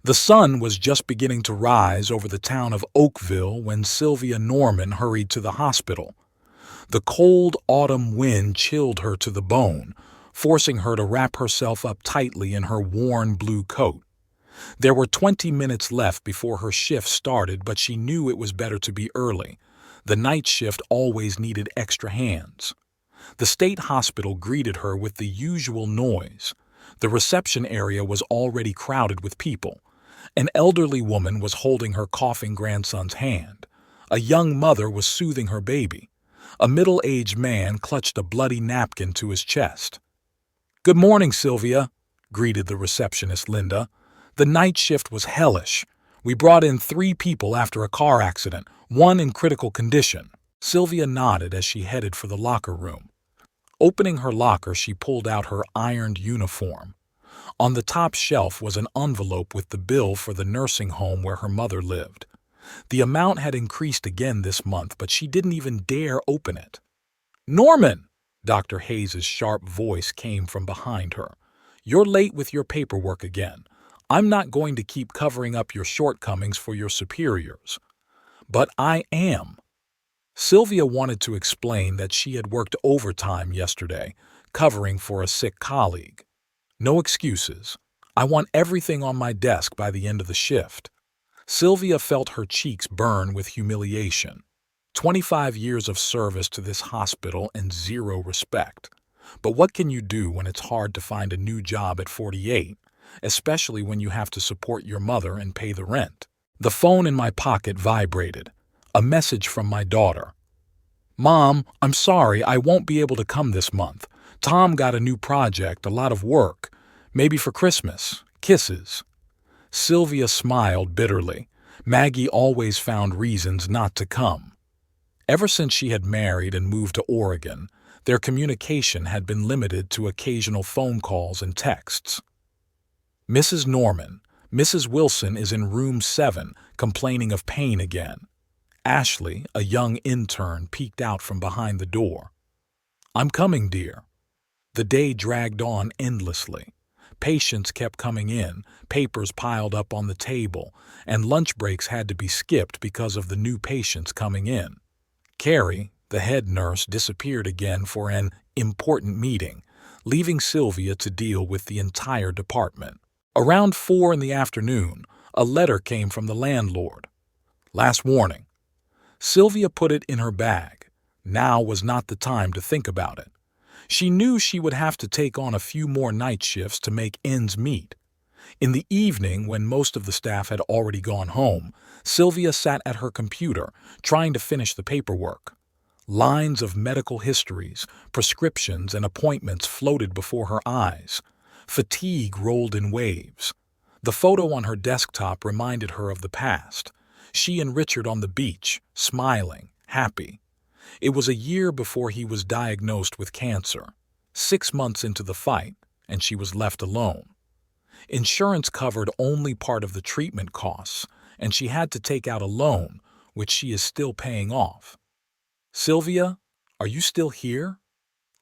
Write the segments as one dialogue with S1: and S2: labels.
S1: The sun was just beginning to rise over the town of Oakville when Sylvia Norman hurried to the hospital. The cold autumn wind chilled her to the bone, forcing her to wrap herself up tightly in her worn blue coat. There were 20 minutes left before her shift started, but she knew it was better to be early. The night shift always needed extra hands. The state hospital greeted her with the usual noise. The reception area was already crowded with people. An elderly woman was holding her coughing grandson's hand. A young mother was soothing her baby. A middle-aged man clutched a bloody napkin to his chest. "Good morning, Sylvia," greeted the receptionist Linda. "The night shift was hellish. We brought in 3 people after a car accident, 1 in critical condition." Sylvia nodded as she headed for the locker room. Opening her locker, she pulled out her ironed uniform. On the top shelf was an envelope with the bill for the nursing home where her mother lived. The amount had increased again this month, but she didn't even dare open it. "Norman!" Dr. Hayes's sharp voice came from behind her. "You're late with your paperwork again. I'm not going to keep covering up your shortcomings for your superiors." "But I am." Sylvia wanted to explain that she had worked overtime yesterday, covering for a sick colleague. "No excuses. I want everything on my desk by the end of the shift." Sylvia felt her cheeks burn with humiliation. 25 years of service to this hospital and 0 respect. But what can you do when it's hard to find a new job at 48, especially when you have to support your mother and pay the rent? The phone in my pocket vibrated. A message from my daughter. "Mom, I'm sorry, I won't be able to come this month. Tom got a new project, a lot of work. Maybe for Christmas. Kisses." Sylvia smiled bitterly. Maggie always found reasons not to come. Ever since she had married and moved to Oregon, their communication had been limited to occasional phone calls and texts. "Mrs. Norman, Mrs. Wilson is in room 7, complaining of pain again." Ashley, a young intern, peeked out from behind the door. "I'm coming, dear." The day dragged on endlessly. Patients kept coming in, papers piled up on the table, and lunch breaks had to be skipped because of the new patients coming in. Carrie, the head nurse, disappeared again for an important meeting, leaving Sylvia to deal with the entire department. Around 4 in the afternoon, a letter came from the landlord. "Last warning." Sylvia put it in her bag. Now was not the time to think about it. She knew she would have to take on a few more night shifts to make ends meet. In the evening, when most of the staff had already gone home, Sylvia sat at her computer, trying to finish the paperwork. Lines of medical histories, prescriptions, and appointments floated before her eyes. Fatigue rolled in waves. The photo on her desktop reminded her of the past. She and Richard on the beach, smiling, happy. It was a year before he was diagnosed with cancer. 6 months into the fight, and she was left alone. Insurance covered only part of the treatment costs, and she had to take out a loan, which she is still paying off. "Sylvia, are you still here?"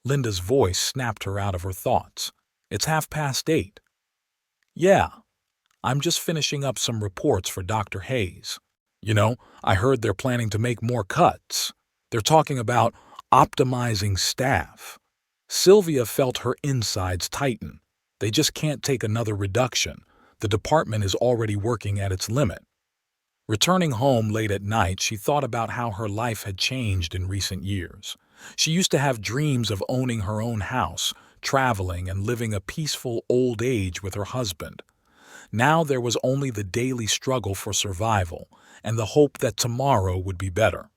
S1: Linda's voice snapped her out of her thoughts. "It's 8:30. "Yeah, I'm just finishing up some reports for Dr. Hayes. I heard they're planning to make more cuts. They're talking about optimizing staff." Sylvia felt her insides tighten. They just can't take another reduction. The department is already working at its limit. Returning home late at night, she thought about how her life had changed in recent years. She used to have dreams of owning her own house, traveling, and living a peaceful old age with her husband. Now there was only the daily struggle for survival and the hope that tomorrow would be better.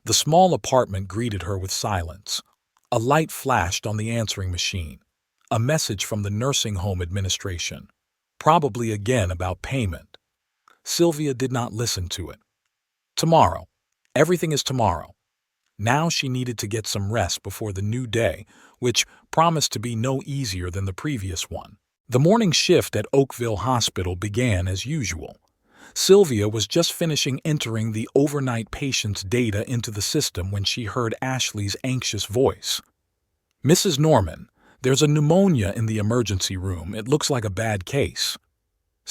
S1: The small apartment greeted her with silence. A light flashed on the answering machine. A message from the nursing home administration. Probably again about payment. Sylvia did not listen to it. Tomorrow. Everything is tomorrow. Now she needed to get some rest before the new day, which promised to be no easier than the previous one. The morning shift at Oakville Hospital began as usual. Sylvia was just finishing entering the overnight patient's data into the system when she heard Ashley's anxious voice. "Mrs. Norman, there's a pneumonia in the emergency room. It looks like a bad case."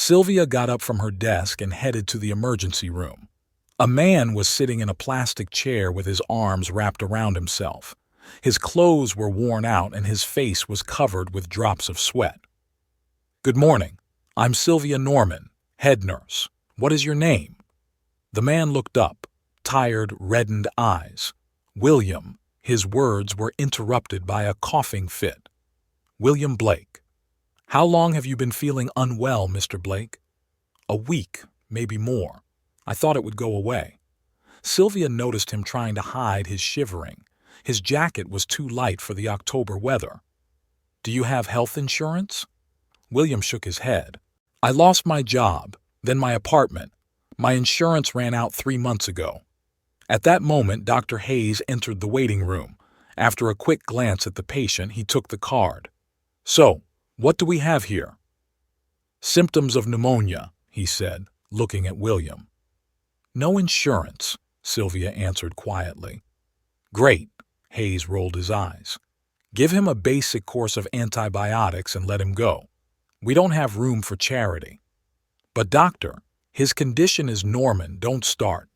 S1: Sylvia got up from her desk and headed to the emergency room. A man was sitting in a plastic chair with his arms wrapped around himself. His clothes were worn out and his face was covered with drops of sweat. "Good morning. I'm Sylvia Norman, head nurse. What is your name?" The man looked up, tired, reddened eyes. "William." His words were interrupted by a coughing fit. "William Blake." "How long have you been feeling unwell, Mr. Blake?" "A week, maybe more. I thought it would go away." Sylvia noticed him trying to hide his shivering. His jacket was too light for the October weather. "Do you have health insurance?" William shook his head. "I lost my job, then my apartment. My insurance ran out 3 months ago." At that moment, Dr. Hayes entered the waiting room. After a quick glance at the patient, he took the card. "So, what do we have here?" "Symptoms of pneumonia," he said, looking at William. "No insurance," Sylvia answered quietly. "Great," Hayes rolled his eyes. "Give him a basic course of antibiotics and let him go. We don't have room for charity." "But doctor, his condition is Norman, don't start.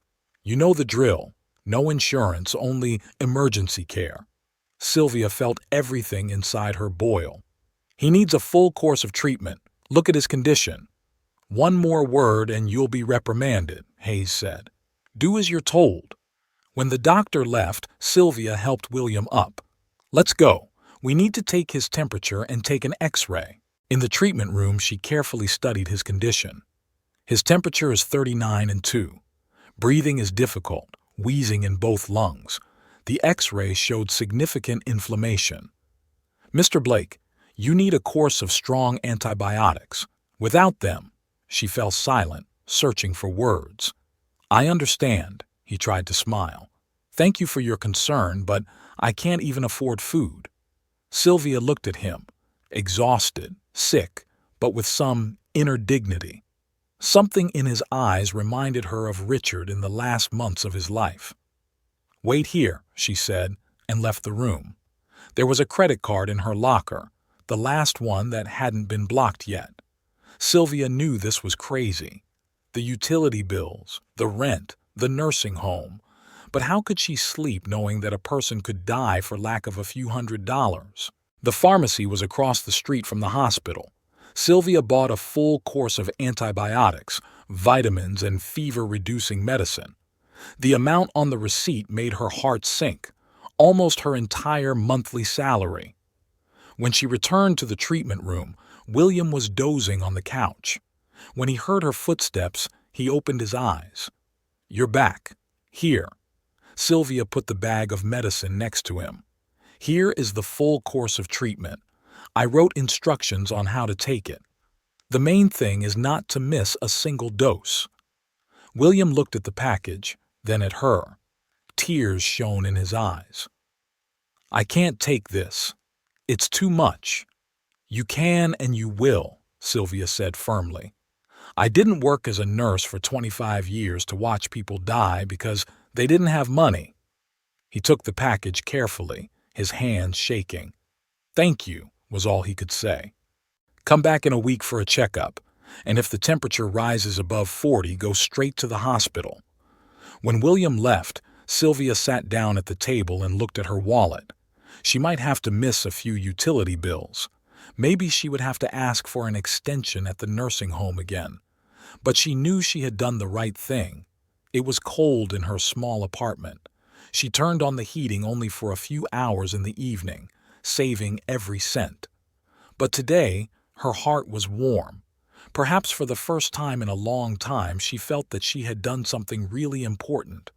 S1: You know the drill. No insurance, only emergency care." Sylvia felt everything inside her boil. "He needs a full course of treatment. Look at his condition." "One more word and you'll be reprimanded," Hayes said. "Do as you're told." When the doctor left, Sylvia helped William up. "Let's go. We need to take his temperature and take an X-ray." In the treatment room, she carefully studied his condition. His temperature is 39.2. Breathing is difficult, wheezing in both lungs. The X-ray showed significant inflammation. "Mr. Blake, you need a course of strong antibiotics. Without them—" She fell silent, searching for words. "I understand," he tried to smile. "Thank you for your concern, but I can't even afford food." Sylvia looked at him, exhausted, sick, but with some inner dignity. Something in his eyes reminded her of Richard in the last months of his life. "Wait here," she said, and left the room. There was a credit card in her locker, the last one that hadn't been blocked yet. Sylvia knew this was crazy. The utility bills, the rent, the nursing home. But how could she sleep knowing that a person could die for lack of a few $100s? The pharmacy was across the street from the hospital. Sylvia bought a full course of antibiotics, vitamins, and fever-reducing medicine. The amount on the receipt made her heart sink, almost her entire monthly salary. When she returned to the treatment room, William was dozing on the couch. When he heard her footsteps, he opened his eyes. "You're back. Here." Sylvia put the bag of medicine next to him. "Here is the full course of treatment. I wrote instructions on how to take it. The main thing is not to miss a single dose." William looked at the package, then at her. Tears shone in his eyes. "I can't take this. It's too much." "You can and you will," Sylvia said firmly. "I didn't work as a nurse for 25 years to watch people die because they didn't have money." He took the package carefully, his hands shaking. "Thank you," was all he could say. "Come back in a week for a checkup, and if the temperature rises above 40, go straight to the hospital." When William left, Sylvia sat down at the table and looked at her wallet. She might have to miss a few utility bills. Maybe she would have to ask for an extension at the nursing home again. But she knew she had done the right thing. It was cold in her small apartment. She turned on the heating only for a few hours in the evening, saving every cent. But today, her heart was warm. Perhaps for the first time in a long time, she felt that she had done something really important.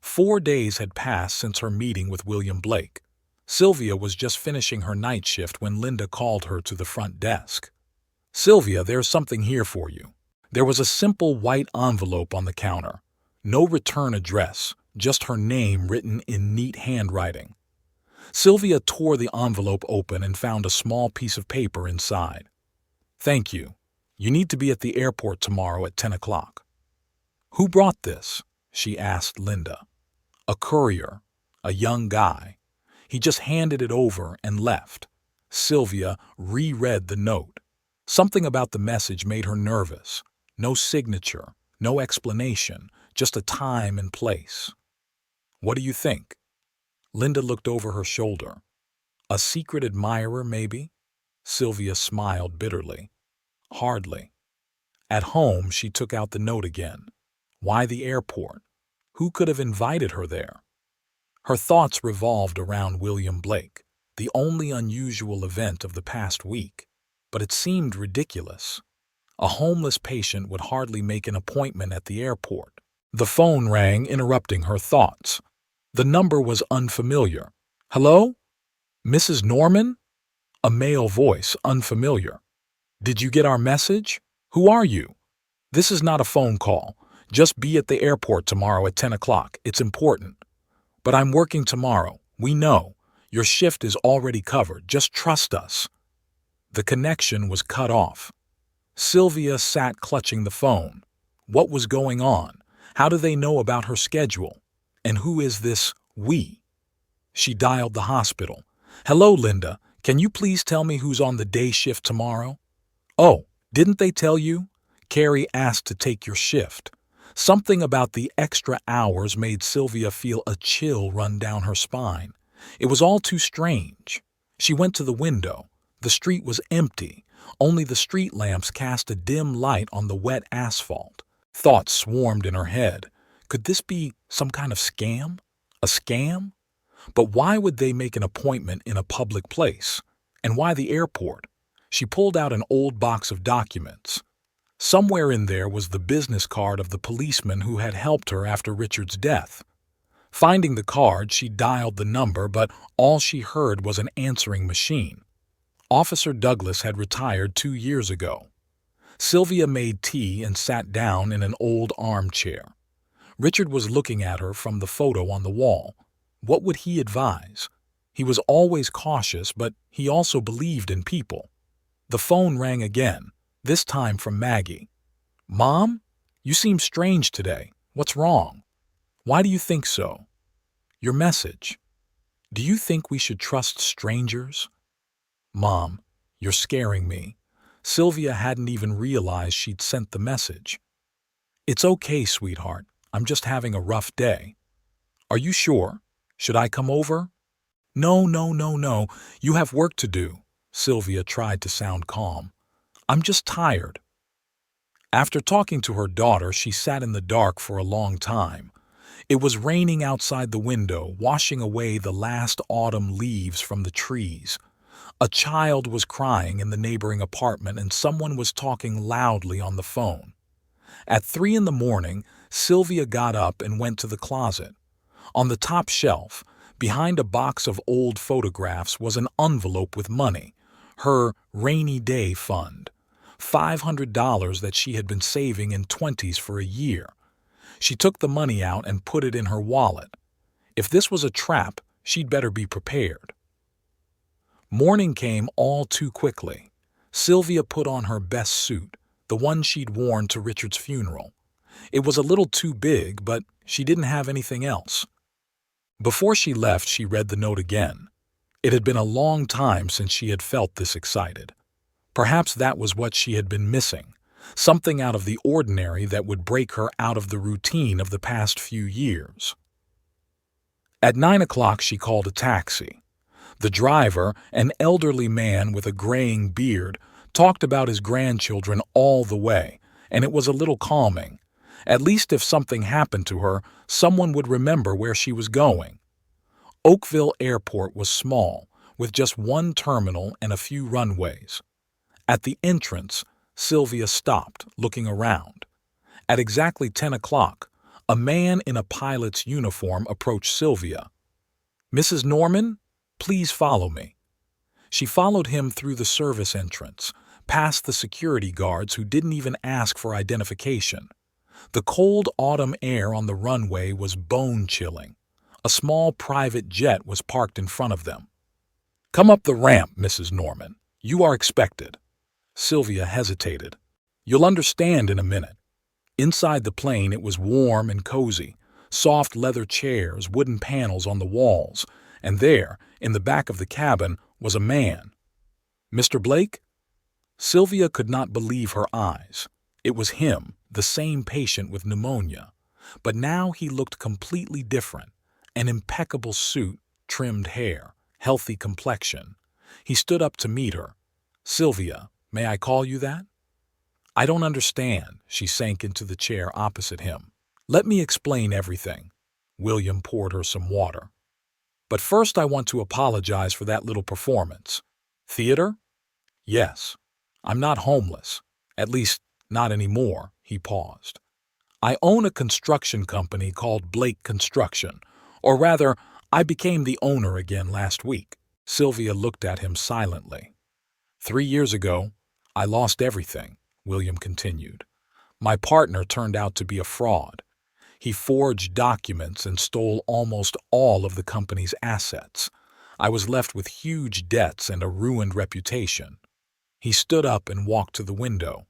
S1: 4 days had passed since her meeting with William Blake. Sylvia was just finishing her night shift when Linda called her to the front desk. "Sylvia, there's something here for you." There was a simple white envelope on the counter. No return address, just her name written in neat handwriting. Sylvia tore the envelope open and found a small piece of paper inside. "Thank you. You need to be at the airport tomorrow at 10 o'clock. "Who brought this?" she asked Linda. "A courier, a young guy. He just handed it over and left." Sylvia reread the note. Something about the message made her nervous. No signature, no explanation, just a time and place. What do you think? Linda looked over her shoulder. A secret admirer, maybe? Sylvia smiled bitterly. Hardly. At home, she took out the note again. Why the airport? Who could have invited her there? Her thoughts revolved around William Blake, the only unusual event of the past week. But it seemed ridiculous. A homeless patient would hardly make an appointment at the airport. The phone rang, interrupting her thoughts. The number was unfamiliar. Hello? Mrs. Norman? A male voice, unfamiliar. Did you get our message? Who are you? This is not a phone call. Just be at the airport tomorrow at 10 o'clock. It's important. But I'm working tomorrow. We know. Your shift is already covered. Just trust us. The connection was cut off. Sylvia sat clutching the phone. What was going on? How do they know about her schedule? And who is this we? She dialed the hospital. Hello, Linda. Can you please tell me who's on the day shift tomorrow? Oh, didn't they tell you? Carrie asked to take your shift. Something about the extra hours made Sylvia feel a chill run down her spine. It was all too strange. She went to the window. The street was empty. Only the street lamps cast a dim light on the wet asphalt. Thoughts swarmed in her head. Could this be some kind of scam? A scam? But why would they make an appointment in a public place? And why the airport? She pulled out an old box of documents. Somewhere in there was the business card of the policeman who had helped her after Richard's death. Finding the card, she dialed the number, but all she heard was an answering machine. Officer Douglas had retired 2 years ago. Sylvia made tea and sat down in an old armchair. Richard was looking at her from the photo on the wall. What would he advise? He was always cautious, but he also believed in people. The phone rang again, this time from Maggie. Mom? You seem strange today. What's wrong? Why do you think so? Your message. Do you think we should trust strangers? Mom, you're scaring me. Sylvia hadn't even realized she'd sent the message. It's okay, sweetheart. I'm just having a rough day. Are you sure? Should I come over? No. You have work to do. Sylvia tried to sound calm. I'm just tired. After talking to her daughter, she sat in the dark for a long time. It was raining outside the window, washing away the last autumn leaves from the trees. A child was crying in the neighboring apartment, and someone was talking loudly on the phone. At 3 in the morning, Sylvia got up and went to the closet. On the top shelf, behind a box of old photographs, was an envelope with money, her rainy day fund. $500 that she had been saving in 20s for a year. She took the money out and put it in her wallet. If this was a trap, she'd better be prepared. Morning came all too quickly. Sylvia put on her best suit, the one she'd worn to Richard's funeral. It was a little too big, but she didn't have anything else. Before she left, she read the note again. It had been a long time since she had felt this excited. Perhaps that was what she had been missing, something out of the ordinary that would break her out of the routine of the past few years. At 9 o'clock, she called a taxi. The driver, an elderly man with a graying beard, talked about his grandchildren all the way, and it was a little calming. At least if something happened to her, someone would remember where she was going. Oakville Airport was small, with just one terminal and a few runways. At the entrance, Sylvia stopped, looking around. At exactly 10 o'clock, a man in a pilot's uniform approached Sylvia. Mrs. Norman, please follow me. She followed him through the service entrance, past the security guards who didn't even ask for identification. The cold autumn air on the runway was bone-chilling. A small private jet was parked in front of them. Come up the ramp, Mrs. Norman. You are expected. Sylvia hesitated. You'll understand in a minute. Inside the plane, it was warm and cozy. Soft leather chairs, wooden panels on the walls, and there, in the back of the cabin, was a man. Mr. Blake? Sylvia could not believe her eyes. It was him, the same patient with pneumonia. But now he looked completely different. An impeccable suit, trimmed hair, healthy complexion. He stood up to meet her. "Sylvia, may I call you that?" "I don't understand." She sank into the chair opposite him. "Let me explain everything." William poured her some water. "But first I want to apologize for that little performance." "Theater?" "Yes. I'm not homeless. At least, not anymore." He paused. "I own a construction company called Blake Construction. Or rather, I became the owner again last week." Sylvia looked at him silently. "3 years ago, I lost everything," William continued. "My partner turned out to be a fraud. He forged documents and stole almost all of the company's assets. I was left with huge debts and a ruined reputation." He stood up and walked to the window.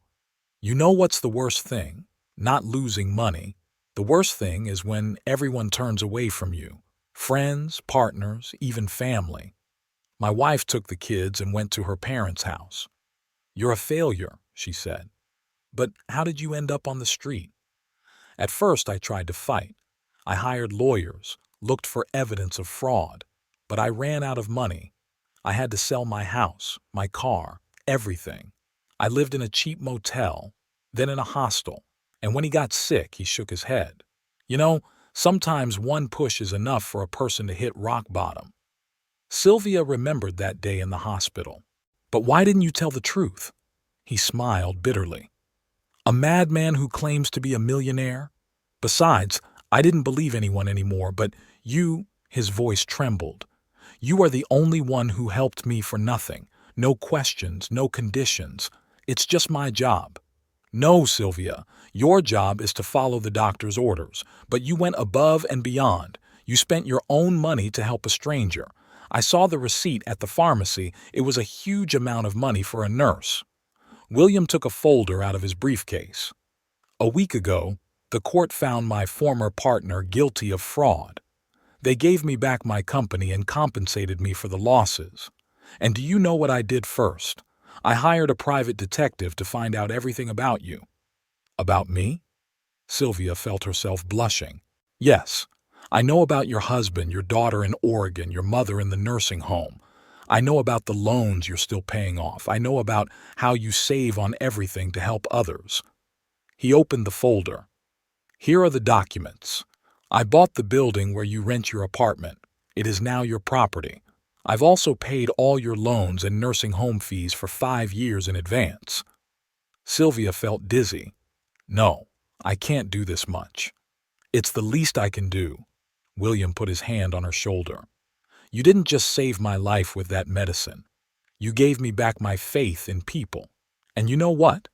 S1: "You know what's the worst thing? Not losing money. The worst thing is when everyone turns away from you. Friends, partners, even family. My wife took the kids and went to her parents' house. 'You're a failure,' she said. 'But how did you end up on the street?' At first I tried to fight. I hired lawyers, looked for evidence of fraud. But I ran out of money. I had to sell my house, my car, everything. I lived in a cheap motel, then in a hostel. And when he got sick, he shook his head. You know, sometimes one push is enough for a person to hit rock bottom." Sylvia remembered that day in the hospital. "But why didn't you tell the truth?" He smiled bitterly. "A madman who claims to be a millionaire? Besides, I didn't believe anyone anymore, but you," his voice trembled, "you are the only one who helped me for nothing. No questions, no conditions. It's just my job." "No, Sylvia, your job is to follow the doctor's orders, but you went above and beyond. You spent your own money to help a stranger. I saw the receipt at the pharmacy. It was a huge amount of money for a nurse." William took a folder out of his briefcase. "A week ago, the court found my former partner guilty of fraud. They gave me back my company and compensated me for the losses. And do you know what I did first? I hired a private detective to find out everything about you." "About me?" Sylvia felt herself blushing. "Yes. I know about your husband, your daughter in Oregon, your mother in the nursing home. I know about the loans you're still paying off. I know about how you save on everything to help others." He opened the folder. "Here are the documents. I bought the building where you rent your apartment. It is now your property. I've also paid all your loans and nursing home fees for 5 years in advance." Sylvia felt dizzy. "No, I can't do this much." "It's the least I can do." William put his hand on her shoulder. "You didn't just save my life with that medicine. You gave me back my faith in people. And you know what?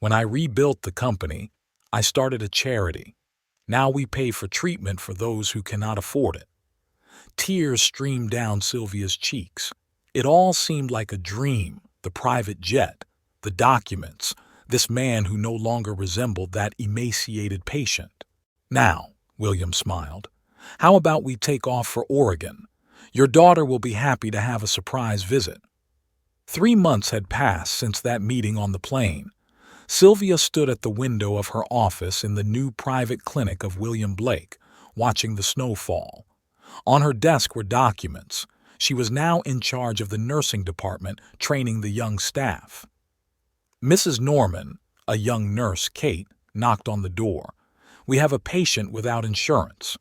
S1: When I rebuilt the company, I started a charity. Now we pay for treatment for those who cannot afford it." Tears streamed down Sylvia's cheeks. It all seemed like a dream: the private jet, the documents, this man who no longer resembled that emaciated patient. "Now," William smiled, "how about we take off for Oregon? Your daughter will be happy to have a surprise visit." 3 months had passed since that meeting on the plane. Sylvia stood at the window of her office in the new private clinic of William Blake, watching the snow fall. On her desk were documents. She was now in charge of the nursing department, training the young staff. Mrs. Norman, a young nurse, Kate, knocked on the door. "We have a patient without insurance."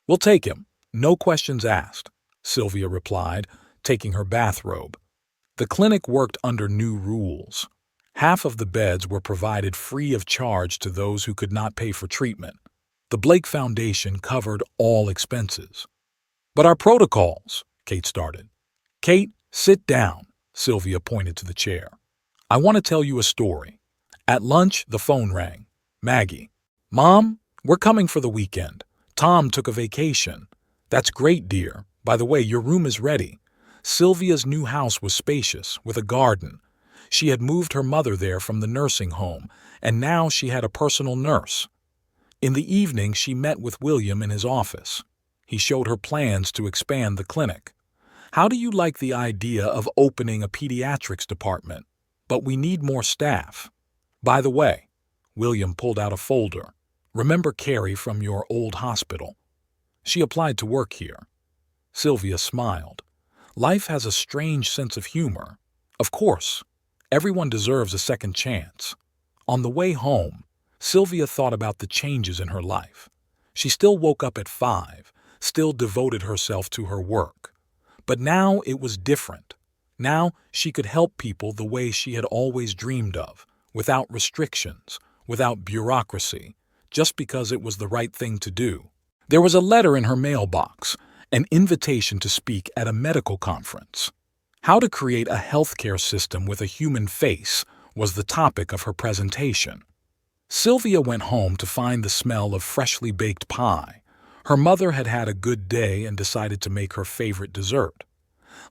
S1: "We'll take him. No questions asked," Sylvia replied, taking her bathrobe. The clinic worked under new rules. Half of the beds were provided free of charge to those who could not pay for treatment. The Blake Foundation covered all expenses. "But our protocols," Kate started. "Kate, sit down," Sylvia pointed to the chair. "I want to tell you a story." At lunch, the phone rang. Maggie. "Mom, we're coming for the weekend. Tom took a vacation." "That's great, dear. By the way, your room is ready." Sylvia's new house was spacious, with a garden. She had moved her mother there from the nursing home, and now she had a personal nurse. In the evening, she met with William in his office. He showed her plans to expand the clinic. "How do you like the idea of opening a pediatrics department?" But we need more staff. By the way, William pulled out a folder. Remember Carrie from your old hospital? She applied to work here. Sylvia smiled. Life has a strange sense of humor. Of course, everyone deserves a second chance. On the way home, Sylvia thought about the changes in her life. She still woke up at 5, still devoted herself to her work. But now it was different. Now she could help people the way she had always dreamed of, without restrictions, without bureaucracy, just because it was the right thing to do. There was a letter in her mailbox, an invitation to speak at a medical conference. How to create a healthcare system with a human face was the topic of her presentation. Sylvia went home to find the smell of freshly baked pie. Her mother had had a good day and decided to make her favorite dessert.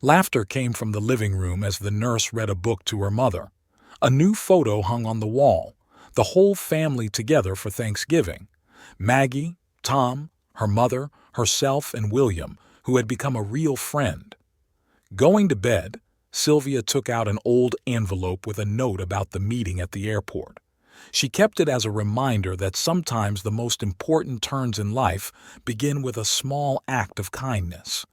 S1: Laughter came from the living room as the nurse read a book to her mother. A new photo hung on the wall, the whole family together for Thanksgiving. Maggie, Tom, her mother, herself, and William, who had become a real friend. Going to bed, Sylvia took out an old envelope with a note about the meeting at the airport. She kept it as a reminder that sometimes the most important turns in life begin with a small act of kindness.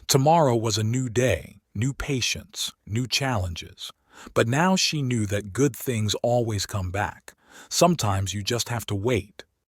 S1: Tomorrow was a new day, new patience, new challenges. But now she knew that good things always come back. Sometimes you just have to wait.